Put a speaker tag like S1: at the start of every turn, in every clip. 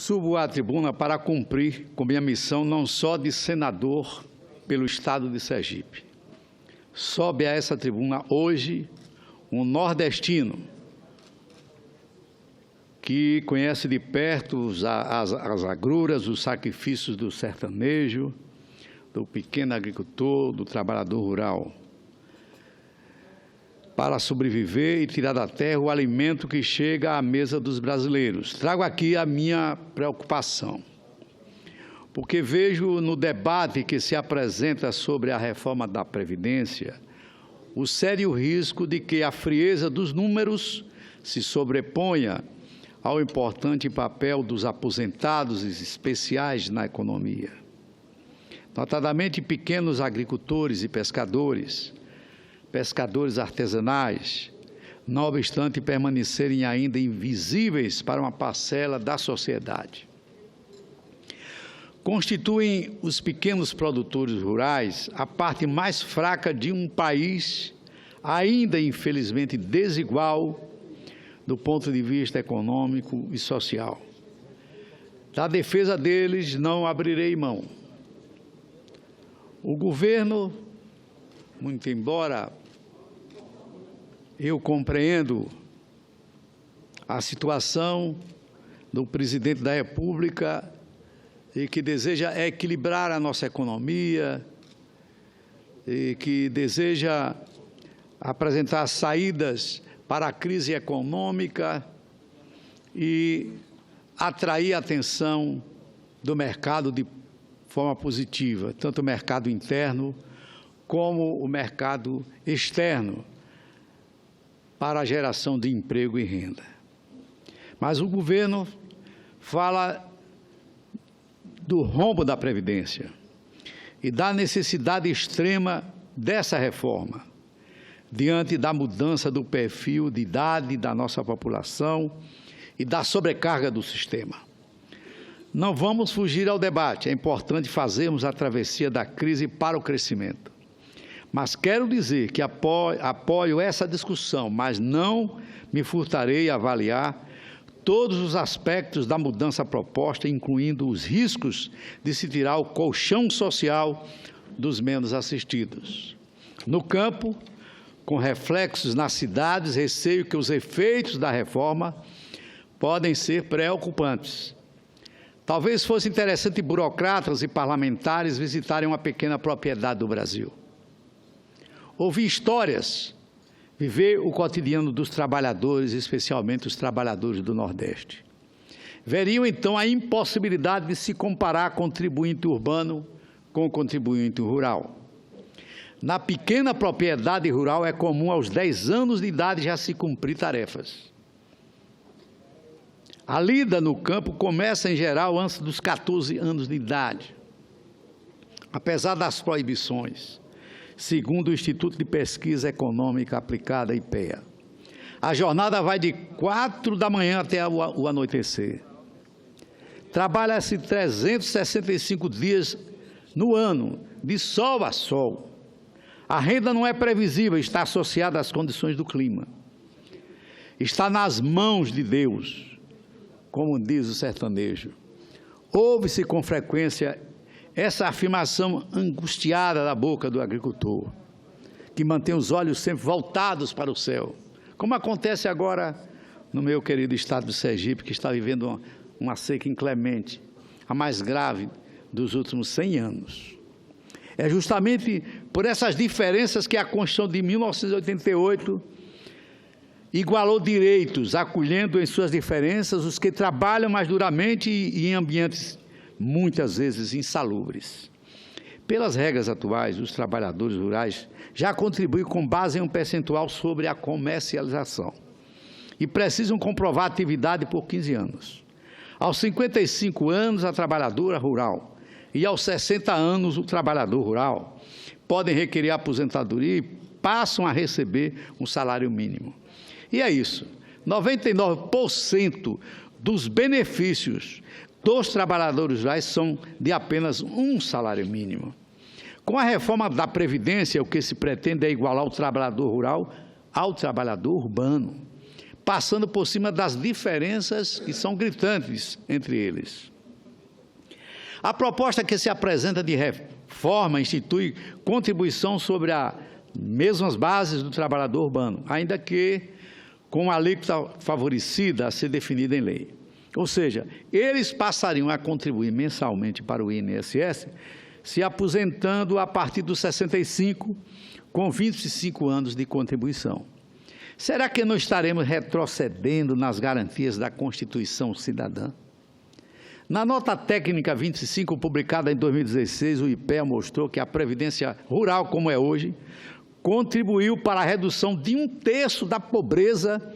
S1: Subo à tribuna para cumprir com minha missão não só de senador pelo Estado de Sergipe. Sobe a essa tribuna hoje um nordestino que conhece de perto as agruras, os sacrifícios do sertanejo, do pequeno agricultor, do trabalhador rural, para sobreviver e tirar da terra o alimento que chega à mesa dos brasileiros. Trago aqui a minha preocupação, porque vejo no debate que se apresenta sobre a reforma da Previdência o sério risco de que a frieza dos números se sobreponha ao importante papel dos aposentados especiais na economia, notadamente pequenos agricultores e pescadores artesanais, não obstante permanecerem ainda invisíveis para uma parcela da sociedade. Constituem os pequenos produtores rurais a parte mais fraca de um país ainda infelizmente desigual do ponto de vista econômico e social. Da defesa deles não abrirei mão. O governo, muito embora eu compreendo a situação do presidente da República e que deseja equilibrar a nossa economia e que deseja apresentar saídas para a crise econômica e atrair a atenção do mercado de forma positiva, tanto o mercado interno como o mercado externo, para a geração de emprego e renda. Mas o governo fala do rombo da Previdência e da necessidade extrema dessa reforma, diante da mudança do perfil de idade da nossa população e da sobrecarga do sistema. Não vamos fugir ao debate, é importante fazermos a travessia da crise para o crescimento. Mas quero dizer que apoio essa discussão, mas não me furtarei a avaliar todos os aspectos da mudança proposta, incluindo os riscos de se tirar o colchão social dos menos assistidos. No campo, com reflexos nas cidades, receio que os efeitos da reforma podem ser preocupantes. Talvez fosse interessante burocratas e parlamentares visitarem uma pequena propriedade do Brasil, ouvir histórias, viver o cotidiano dos trabalhadores, especialmente os trabalhadores do Nordeste. Veriam, então, a impossibilidade de se comparar contribuinte urbano com contribuinte rural. Na pequena propriedade rural é comum aos 10 anos de idade já se cumprir tarefas. A lida no campo começa, em geral, antes dos 14 anos de idade, apesar das proibições, segundo o Instituto de Pesquisa Econômica Aplicada, IPEA. A jornada vai de 4 da manhã até o anoitecer. Trabalha-se 365 dias no ano, de sol a sol. A renda não é previsível, está associada às condições do clima. Está nas mãos de Deus, como diz o sertanejo. Ouve-se com frequência essa afirmação angustiada da boca do agricultor, que mantém os olhos sempre voltados para o céu, como acontece agora no meu querido estado de Sergipe, que está vivendo uma seca inclemente, a mais grave dos últimos 100 anos. É justamente por essas diferenças que a Constituição de 1988 igualou direitos, acolhendo em suas diferenças os que trabalham mais duramente e em ambientes muitas vezes insalubres. Pelas regras atuais, os trabalhadores rurais já contribuem com base em um percentual sobre a comercialização e precisam comprovar a atividade por 15 anos. Aos 55 anos, a trabalhadora rural e aos 60 anos, o trabalhador rural podem requerer aposentadoria e passam a receber um salário mínimo. E é isso, 99% dos benefícios dos trabalhadores rurais são de apenas um salário mínimo. Com a reforma da Previdência, o que se pretende é igualar o trabalhador rural ao trabalhador urbano, passando por cima das diferenças que são gritantes entre eles. A proposta que se apresenta de reforma institui contribuição sobre as mesmas bases do trabalhador urbano, ainda que com uma alíquota favorecida a ser definida em lei. Ou seja, eles passariam a contribuir mensalmente para o INSS, se aposentando a partir dos 65, com 25 anos de contribuição. Será que não estaremos retrocedendo nas garantias da Constituição Cidadã? Na nota técnica 25, publicada em 2016, o IPEA mostrou que a Previdência Rural, como é hoje, contribuiu para a redução de 1/3 da pobreza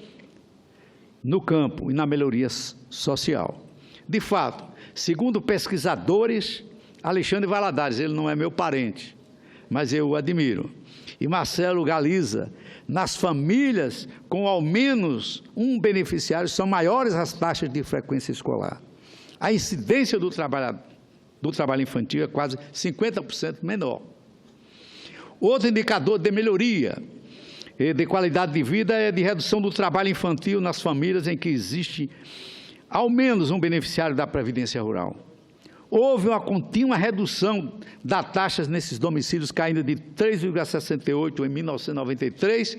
S1: no campo e na melhoria social. De fato, segundo pesquisadores, Alexandre Valadares, ele não é meu parente, mas eu o admiro, e Marcelo Galiza, nas famílias com ao menos um beneficiário, são maiores as taxas de frequência escolar. A incidência do trabalho infantil é quase 50% menor. Outro indicador de melhoria de qualidade de vida é de redução do trabalho infantil nas famílias em que existe ao menos um beneficiário da Previdência Rural. Houve uma contínua redução das taxas nesses domicílios, caindo de 3,68 em 1993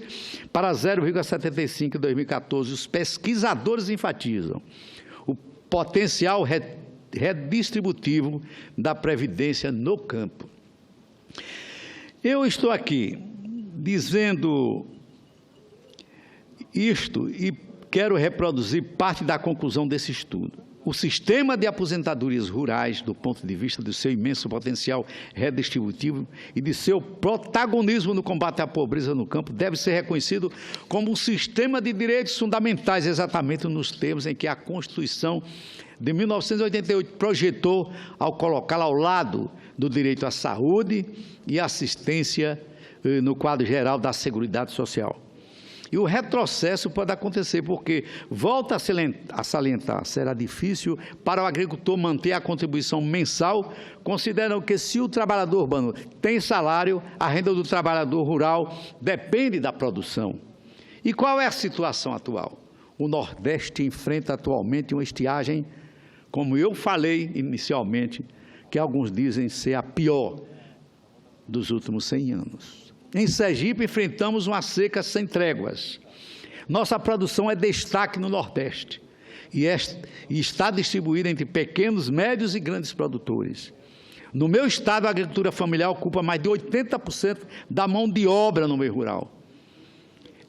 S1: para 0,75 em 2014. Os pesquisadores enfatizam o potencial redistributivo da Previdência no campo. Eu estou aqui dizendo isto e quero reproduzir parte da conclusão desse estudo. O sistema de aposentadorias rurais, do ponto de vista do seu imenso potencial redistributivo e de seu protagonismo no combate à pobreza no campo, deve ser reconhecido como um sistema de direitos fundamentais, exatamente nos termos em que a Constituição de 1988 projetou ao colocá-la ao lado do direito à saúde e assistência no quadro geral da Seguridade Social. E o retrocesso pode acontecer porque, volta a salientar, será difícil para o agricultor manter a contribuição mensal, considerando que se o trabalhador urbano tem salário, a renda do trabalhador rural depende da produção. E qual é a situação atual? O Nordeste enfrenta atualmente uma estiagem, como eu falei inicialmente, que alguns dizem ser a pior dos últimos 100 anos. Em Sergipe, enfrentamos uma seca sem tréguas. Nossa produção é destaque no Nordeste e está distribuída entre pequenos, médios e grandes produtores. No meu estado, a agricultura familiar ocupa mais de 80% da mão de obra no meio rural.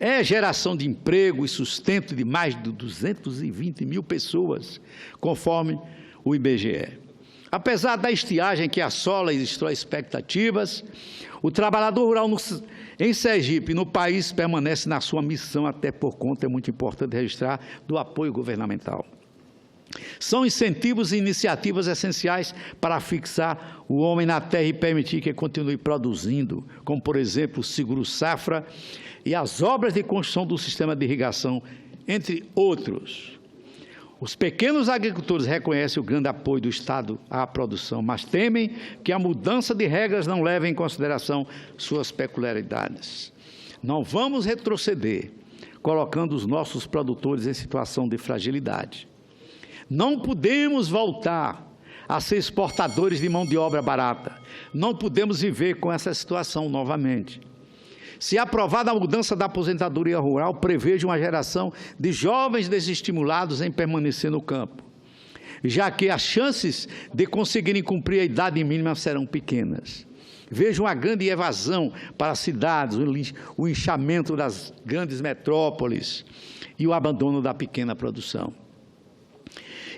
S1: É geração de emprego e sustento de mais de 220 mil pessoas, conforme o IBGE. Apesar da estiagem que assola e destrói expectativas, o trabalhador rural em Sergipe e no país permanece na sua missão, até por conta, é muito importante registrar, do apoio governamental. São incentivos e iniciativas essenciais para fixar o homem na terra e permitir que continue produzindo, como, por exemplo, o Seguro Safra e as obras de construção do sistema de irrigação, entre outros. Os pequenos agricultores reconhecem o grande apoio do Estado à produção, mas temem que a mudança de regras não leve em consideração suas peculiaridades. Não vamos retroceder, colocando os nossos produtores em situação de fragilidade. Não podemos voltar a ser exportadores de mão de obra barata. Não podemos viver com essa situação novamente. Se aprovada a mudança da aposentadoria rural, prevejo uma geração de jovens desestimulados em permanecer no campo, já que as chances de conseguirem cumprir a idade mínima serão pequenas. Vejo uma grande evasão para as cidades, o inchamento das grandes metrópoles e o abandono da pequena produção.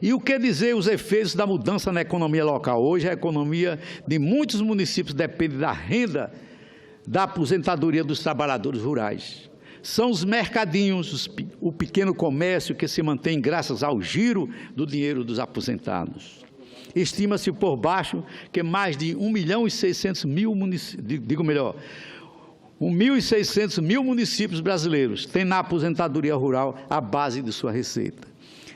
S1: E o que dizer os efeitos da mudança na economia local? Hoje a economia de muitos municípios depende da renda da aposentadoria dos trabalhadores rurais. São os mercadinhos, o pequeno comércio que se mantém graças ao giro do dinheiro dos aposentados. Estima-se por baixo que mais de 1.600.000 municípios brasileiros têm na aposentadoria rural a base de sua receita.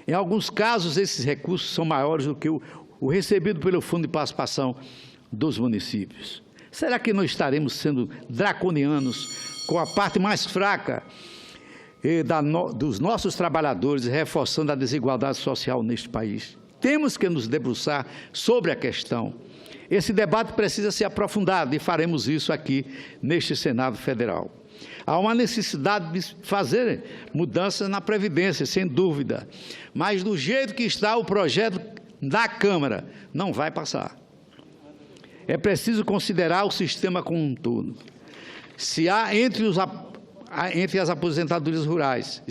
S1: Em alguns casos, esses recursos são maiores do que o recebido pelo Fundo de Participação dos municípios. Será que não estaremos sendo draconianos com a parte mais fraca e dos nossos trabalhadores, reforçando a desigualdade social neste país. Temos que nos debruçar sobre a questão. Esse debate precisa ser aprofundado e faremos isso aqui neste Senado Federal. Há uma necessidade de fazer mudanças na Previdência, sem dúvida, mas do jeito que está o projeto da Câmara, não vai passar. É preciso considerar o sistema como um todo. Se há entre as aposentadorias rurais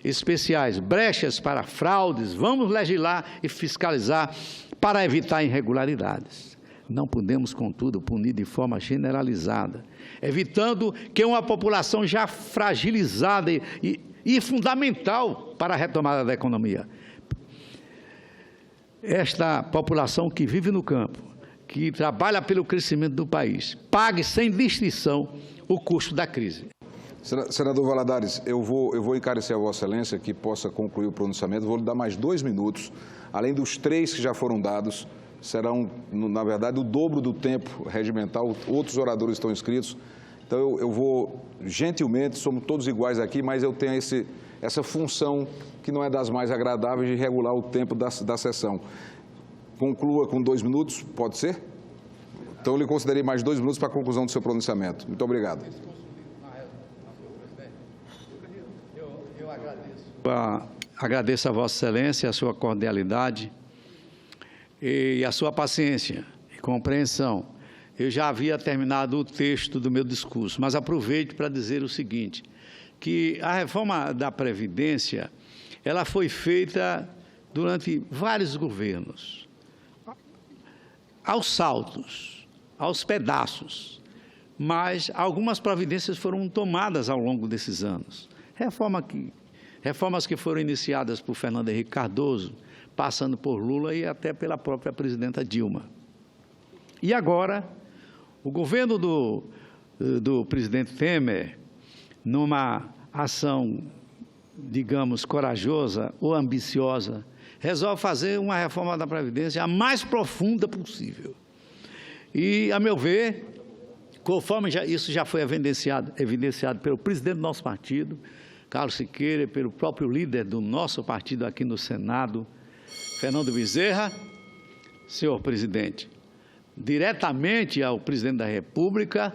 S1: especiais brechas para fraudes, vamos legislar e fiscalizar para evitar irregularidades. Não podemos, contudo, punir de forma generalizada, evitando que uma população já fragilizada e fundamental para a retomada da economia. Esta população que vive no campo, que trabalha pelo crescimento do país, pague sem distinção o custo da crise.
S2: Senador Valadares, eu vou encarecer a Vossa Excelência que possa concluir o pronunciamento. Vou lhe dar mais 2 minutos, além dos 3 que já foram dados, serão, na verdade, o dobro do tempo regimental. Outros oradores estão inscritos. Então, eu vou, gentilmente, somos todos iguais aqui, mas eu tenho essa função que não é das mais agradáveis de regular o tempo da sessão. Conclua com 2 minutos, pode ser? Então, eu lhe considerei mais 2 minutos para a conclusão do seu pronunciamento. Muito obrigado.
S1: Agradeço a Vossa Excelência, a sua cordialidade e a sua paciência e compreensão. Eu já havia terminado o texto do meu discurso, mas aproveito para dizer o seguinte, que a reforma da Previdência, ela foi feita durante vários governos, aos saltos, aos pedaços, mas algumas providências foram tomadas ao longo desses anos. Reformas que foram iniciadas por Fernando Henrique Cardoso, passando por Lula e até pela própria presidenta Dilma. E agora, o governo do presidente Temer, numa ação, digamos, corajosa ou ambiciosa, resolve fazer uma reforma da Previdência a mais profunda possível. E, a meu ver, conforme isso já foi evidenciado pelo presidente do nosso partido, Carlos Siqueira, e pelo próprio líder do nosso partido aqui no Senado, Fernando Bezerra, senhor presidente, diretamente ao presidente da República,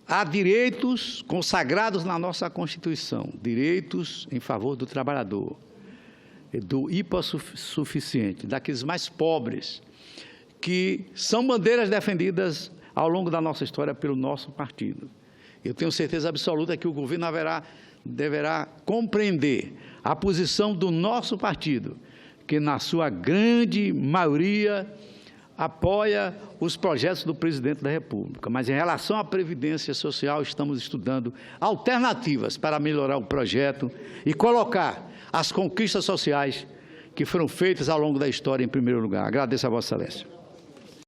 S1: há direitos consagrados na nossa Constituição, direitos em favor do trabalhador, do hipossuficiente, daqueles mais pobres, que são bandeiras defendidas ao longo da nossa história pelo nosso partido. Eu tenho certeza absoluta que o governo deverá compreender a posição do nosso partido, que na sua grande maioria apoia os projetos do presidente da República. Mas em relação à Previdência Social, estamos estudando alternativas para melhorar o projeto e colocar as conquistas sociais que foram feitas ao longo da história em primeiro lugar. Agradeço a Vossa Excelência.